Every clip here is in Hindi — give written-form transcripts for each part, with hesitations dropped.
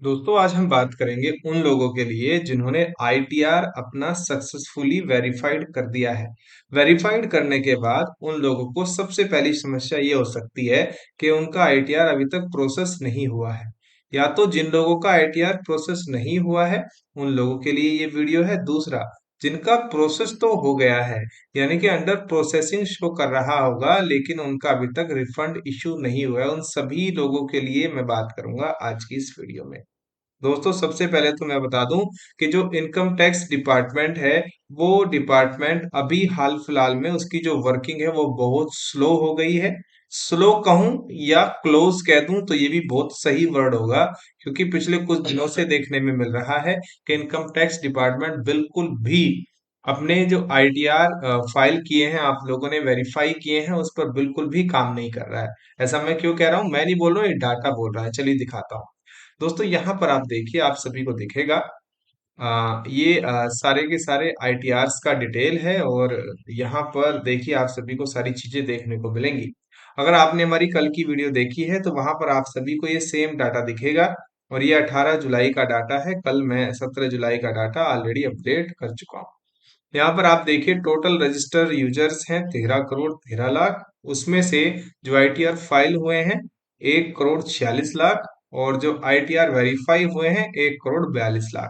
दोस्तों आज हम बात करेंगे उन लोगों के लिए जिन्होंने आईटीआर अपना सक्सेसफुली वेरीफाइड कर दिया है। वेरीफाइड करने के बाद उन लोगों को सबसे पहली समस्या ये हो सकती है कि उनका आईटीआर अभी तक प्रोसेस नहीं हुआ है। या तो जिन लोगों का आईटीआर प्रोसेस नहीं हुआ है उन लोगों के लिए ये वीडियो है। दूसरा, जिनका प्रोसेस तो हो गया है, यानी कि अंडर प्रोसेसिंग शो कर रहा होगा लेकिन उनका अभी तक रिफंड इशू नहीं हुआ है, उन सभी लोगों के लिए मैं बात करूंगा आज की इस वीडियो में। दोस्तों सबसे पहले तो मैं बता दूं कि जो इनकम टैक्स डिपार्टमेंट है, वो डिपार्टमेंट अभी हाल फिलहाल में उसकी जो वर्किंग है वो बहुत स्लो हो गई है। स्लो कहूं या क्लोज कह दूं तो ये भी बहुत सही वर्ड होगा, क्योंकि पिछले कुछ दिनों से देखने में मिल रहा है कि इनकम टैक्स डिपार्टमेंट बिल्कुल भी अपने जो आईटीआर फाइल किए हैं, आप लोगों ने वेरीफाई किए हैं, उस पर बिल्कुल भी काम नहीं कर रहा है। ऐसा मैं क्यों कह रहा हूं? मैं नहीं बोल रहा हूं, ये डाटा बोल रहा है। चलिए दिखाता हूं। दोस्तों यहाँ पर आप देखिए, आप सभी को दिखेगा। ये सारे के सारे आईटीआर्स का डिटेल है और यहाँ पर देखिए आप सभी को सारी चीजें देखने को मिलेंगी। अगर आपने हमारी कल की वीडियो देखी है तो वहां पर आप सभी को ये सेम डाटा दिखेगा। और ये 18 जुलाई का डाटा है। कल मैं 17 जुलाई का डाटा ऑलरेडी अपडेट कर चुका हूँ। यहाँ पर आप देखिए टोटल रजिस्टर यूजर्स हैं 13 करोड़ 13 लाख। उसमें से जो आईटीआर फाइल हुए हैं 1 करोड़ 46 लाख। और जो आईटीआर वेरीफाई हुए हैं 1 करोड़ 42 लाख।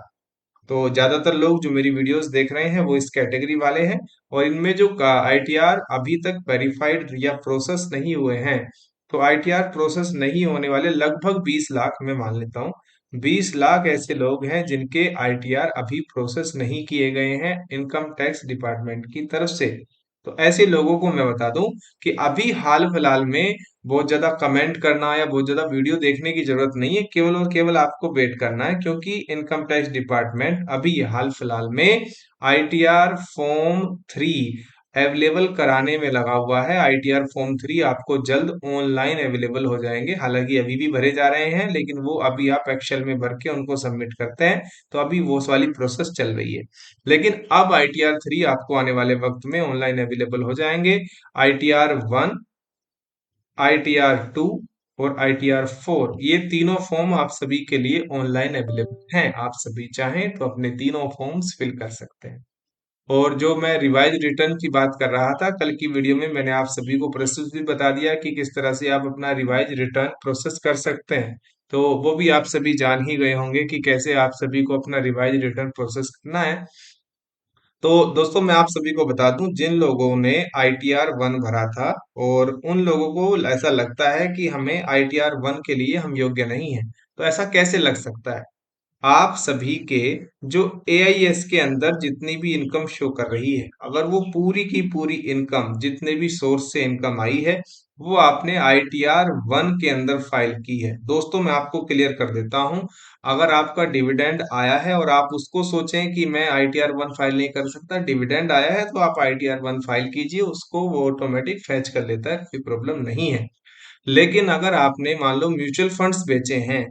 तो ज्यादातर लोग जो मेरी वीडियोस देख रहे हैं वो इस कैटेगरी वाले हैं। और इनमें जो आईटीआर अभी तक वेरीफाइड या प्रोसेस नहीं हुए हैं, तो आईटीआर प्रोसेस नहीं होने वाले लगभग 20 लाख मैं मान लेता हूँ। 20 लाख ऐसे लोग हैं जिनके आईटीआर अभी प्रोसेस नहीं किए गए हैं इनकम टैक्स डिपार्टमेंट की तरफ से। तो ऐसे लोगों को मैं बता दूं कि अभी हाल फिलहाल में बहुत ज्यादा कमेंट करना या बहुत ज्यादा वीडियो देखने की जरूरत नहीं है। केवल और केवल आपको वेट करना है, क्योंकि इनकम टैक्स डिपार्टमेंट अभी हाल फिलहाल में आईटीआर फॉर्म 3 अवेलेबल कराने में लगा हुआ है। आईटीआर फॉर्म 3 आपको जल्द ऑनलाइन अवेलेबल हो जाएंगे। हालांकि अभी भी भरे जा रहे हैं, लेकिन वो अभी आप एक्सेल में भर के उनको सबमिट करते हैं तो अभी वो वाली प्रोसेस चल रही है। लेकिन अब आईटीआर 3 आपको आने वाले वक्त में ऑनलाइन अवेलेबल हो जाएंगे। आईटीआर 1, आईटीआर 2 और आईटीआर 4, ये तीनों फॉर्म आप सभी के लिए ऑनलाइन अवेलेबल हैं। आप सभी चाहें तो अपने तीनों फॉर्म्स फिल कर सकते हैं। और जो मैं रिवाइज रिटर्न की बात कर रहा था, कल की वीडियो में मैंने आप सभी को प्रोसेस भी बता दिया कि किस तरह से आप अपना रिवाइज रिटर्न प्रोसेस कर सकते हैं। तो वो भी आप सभी जान ही गए होंगे कि कैसे आप सभी को अपना रिवाइज रिटर्न प्रोसेस करना है। तो दोस्तों मैं आप सभी को बता दूं, जिन लोगों ने आईटीआर 1 भरा था और उन लोगों को ऐसा लगता है कि हमें आईटीआर 1 के लिए हम योग्य नहीं है, तो ऐसा कैसे लग सकता है? आप सभी के जो एआईएस के अंदर जितनी भी इनकम शो कर रही है, अगर वो पूरी की पूरी इनकम जितने भी सोर्स से इनकम आई है, वो आपने आईटीआर 1 के अंदर फाइल की है। दोस्तों मैं आपको क्लियर कर देता हूं, अगर आपका डिविडेंड आया है और आप उसको सोचें कि मैं आईटीआर 1 फाइल नहीं कर सकता, डिविडेंड आया है तो आप आईटीआर 1 फाइल कीजिए, उसको वो ऑटोमेटिक फैच कर लेता है, कोई प्रॉब्लम नहीं है। लेकिन अगर आपने मान लो म्यूचुअल फंड्स बेचे हैं,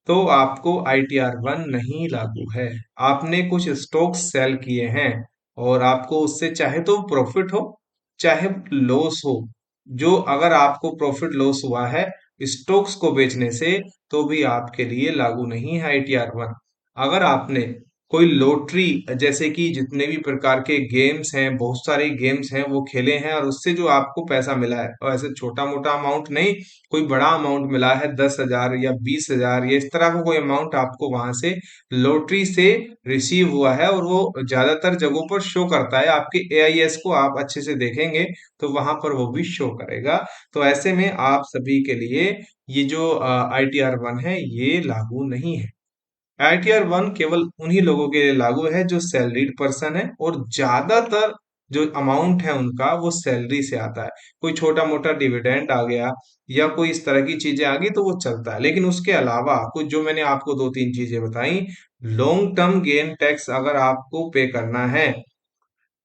तो आपको आईटीआर 1 नहीं लागू है। आपने कुछ स्टॉक्स सेल किए हैं और आपको उससे चाहे तो प्रॉफिट हो चाहे लॉस हो, जो अगर आपको प्रॉफिट लॉस हुआ है स्टॉक्स को बेचने से, तो भी आपके लिए लागू नहीं है आईटीआर 1। अगर आपने कोई लॉटरी, जैसे कि जितने भी प्रकार के गेम्स हैं, बहुत सारे गेम्स हैं, वो खेले हैं और उससे जो आपको पैसा मिला है, और ऐसे छोटा मोटा अमाउंट नहीं, कोई बड़ा अमाउंट मिला है 10,000 या 20,000 या इस तरह का कोई अमाउंट आपको वहां से लॉटरी से रिसीव हुआ है, और वो ज्यादातर जगहों पर शो करता है, आपके एआईएस को आप अच्छे से देखेंगे तो वहां पर वो भी शो करेगा। तो ऐसे में आप सभी के लिए ये जो आईटीआर 1 है ये लागू नहीं है। आईटीआर 1 केवल उन्हीं लोगों के लिए लागू है जो सैलरीड पर्सन है, और ज्यादातर जो अमाउंट है उनका वो सैलरी से आता है। कोई छोटा मोटा डिविडेंड आ गया या कोई इस तरह की चीजें आ गई तो वो चलता है, लेकिन उसके अलावा कुछ जो मैंने आपको दो तीन चीजें बताई, लॉन्ग टर्म गेन टैक्स अगर आपको पे करना है,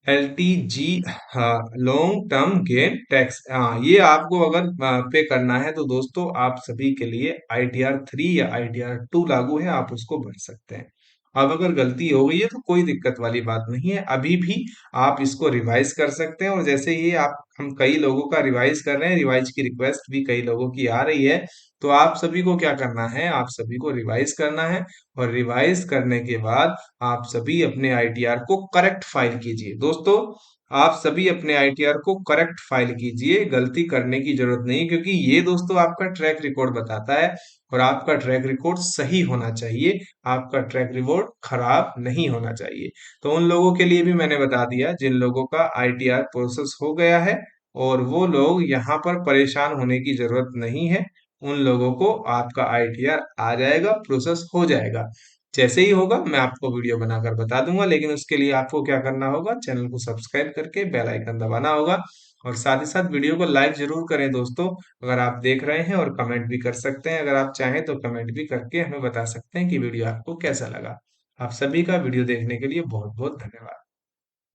एलटीजी, हाँ, लॉन्ग टर्म गेन टैक्स, हाँ, ये आपको अगर पे करना है तो दोस्तों आप सभी के लिए आईटीआर 3 या आईटीआर 2 लागू है, आप उसको भर सकते हैं। अब अगर गलती हो गई है तो कोई दिक्कत वाली बात नहीं है, अभी भी आप इसको रिवाइज कर सकते हैं। और जैसे ही आप हम कई लोगों का रिवाइज कर रहे हैं, रिवाइज की रिक्वेस्ट भी कई लोगों की आ रही है, तो आप सभी को क्या करना है, आप सभी को रिवाइज करना है। और रिवाइज करने के बाद आप सभी अपने आईटीआर को करेक्ट फाइल कीजिए दोस्तों। आप सभी अपने आईटीआर को करेक्ट फाइल कीजिए, गलती करने की जरूरत नहीं, क्योंकि ये दोस्तों आपका ट्रैक रिकॉर्ड बताता है और आपका ट्रैक रिकॉर्ड सही होना चाहिए, आपका ट्रैक रिकॉर्ड खराब नहीं होना चाहिए। तो उन लोगों के लिए भी मैंने बता दिया जिन लोगों का आईटीआर प्रोसेस हो गया है, और वो लोग यहाँ पर परेशान होने की जरूरत नहीं है। उन लोगों को आपका आईटीआर आ जाएगा, प्रोसेस हो जाएगा। जैसे ही होगा मैं आपको वीडियो बनाकर बता दूंगा, लेकिन उसके लिए आपको क्या करना होगा, चैनल को सब्सक्राइब करके बेल आइकन दबाना होगा। और साथ ही साथ वीडियो को लाइक जरूर करें दोस्तों, अगर आप देख रहे हैं, और कमेंट भी कर सकते हैं, अगर आप चाहें तो कमेंट भी करके हमें बता सकते हैं कि वीडियो आपको कैसा लगा। आप सभी का वीडियो देखने के लिए बहुत बहुत धन्यवाद।